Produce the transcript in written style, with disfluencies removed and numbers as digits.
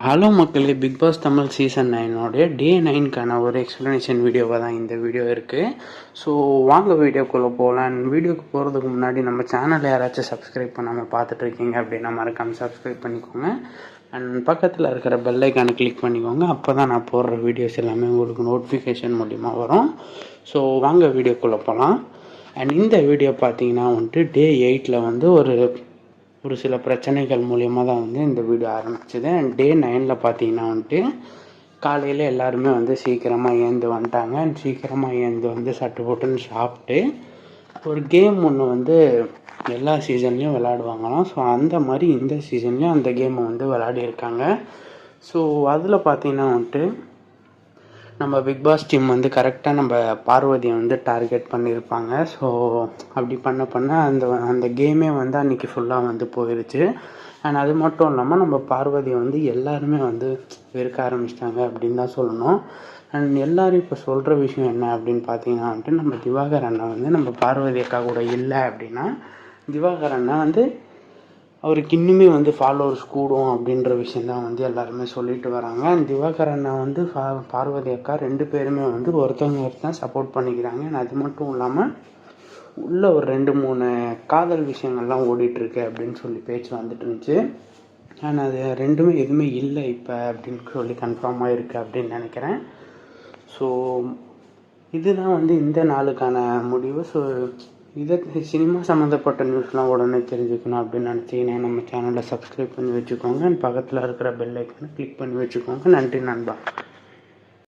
Hello மக்களே, big pass Tamil season 9 டே 9க்கான ஒரு explanation வீடியோவாக தான் இந்த வீடியோ இருக்குது. ஸோ வாங்க வீடியோக்குள்ளே போகலாம். வீடியோக்கு போகிறதுக்கு முன்னாடி நம்ம சேனலை யாராச்சும் சப்ஸ்கிரைப் பண்ணாமல் பார்த்துட்ருக்கீங்க அப்படின்னா மறக்காமல் சப்ஸ்கிரைப் பண்ணிக்கோங்க. அண்ட் பக்கத்தில் இருக்கிற பெல் ஐக்கானை கிளிக் பண்ணிக்கோங்க. அப்போ தான் நான் போடுற வீடியோஸ் எல்லாமே உங்களுக்கு நோட்டிஃபிகேஷன் மூலிமா வரும். ஸோ வாங்க வீடியோக்குள்ளே போகலாம். அண்ட் இந்த வீடியோ பார்த்தீங்கன்னா டே 8 ஒரு சில பிரச்சனைகள் மூலியமாக தான் இந்த வீடியோ ஆரம்பிச்சது. அண்ட் டே 9 பார்த்தீங்கன்னா காலையில் எல்லாருமே சீக்கிரமாக ஏந்து வந்துட்டாங்க. அண்ட் சீக்கிரமாக ஏந்து சட்டு போட்டுன்னு சாப்பிட்டு ஒரு கேம் ஒன்று எல்லா சீசன்லேயும் விளையாடுவாங்களாம். ஸோ அந்த மாதிரி இந்த சீசன்லேயும் அந்த கேமை விளையாடிருக்காங்க. ஸோ அதில் பார்த்தீங்கன்னா நம்ம பிக் பாஸ் டீம் கரெக்டாக நம்ம பார்வதியை டார்கெட் பண்ணியிருப்பாங்க. ஸோ அப்படி பண்ண அந்த கேமே அன்றைக்கி ஃபுல்லாக போயிடுச்சு. அண்ட் அது மட்டும் இல்லாமல் நம்ம பார்வதியை எல்லாருமே வெறுக்க ஆரம்பிச்சிட்டாங்க அப்படின்னு தான் சொல்லணும். அண்ட் எல்லோரும் இப்போ சொல்கிற விஷயம் என்ன அப்படின்னு பார்த்தீங்கன்னா நம்ம திவாகர் அண்ணா நம்ம பார்வதி அக்கா கூட இல்லை அப்படின்னா திவாகர் அண்ணா அவருக்கு இன்னுமே ஃபாலோவர்ஸ் கூடும் அப்படின்ற விஷயந்தான் எல்லாருமே சொல்லிட்டு வராங்க. அண்ட் திவாகர் அண்ணா பார்வதி அக்கா 2 பேருமே ஒருத்தவங்க சப்போர்ட் பண்ணிக்கிறாங்க. அண்ட் அது மட்டும் இல்லாமல் உள்ள ஒரு 2-3 காதல் விஷயங்கள்லாம் ஓடிட்டுருக்கு அப்படின்னு சொல்லி பேச்சு வந்துட்டு இருந்துச்சு. அண்ட் அது ரெண்டுமே எதுவுமே இல்லை இப்போ அப்படின்னு சொல்லி கன்ஃபார்ம் ஆகிருக்கு அப்படின்னு நினைக்கிறேன். ஸோ இதுதான் இந்த நாளுக்கான முடிவு. ஸோ இதை சினிமா சம்மந்தப்பட்ட நியூஸ்லாம் உடனே தெரிஞ்சுக்கணும் அப்படின்னு நினச்சிங்கன்னா நம்ம சேனலை சப்ஸ்கிரைப் பண்ணி வச்சுக்கோங்க. அண்ட் பக்கத்தில் இருக்கிற பெல் ஐக்கானை கிளிக் பண்ணி வச்சுக்கோங்க. நன்றி நண்பா.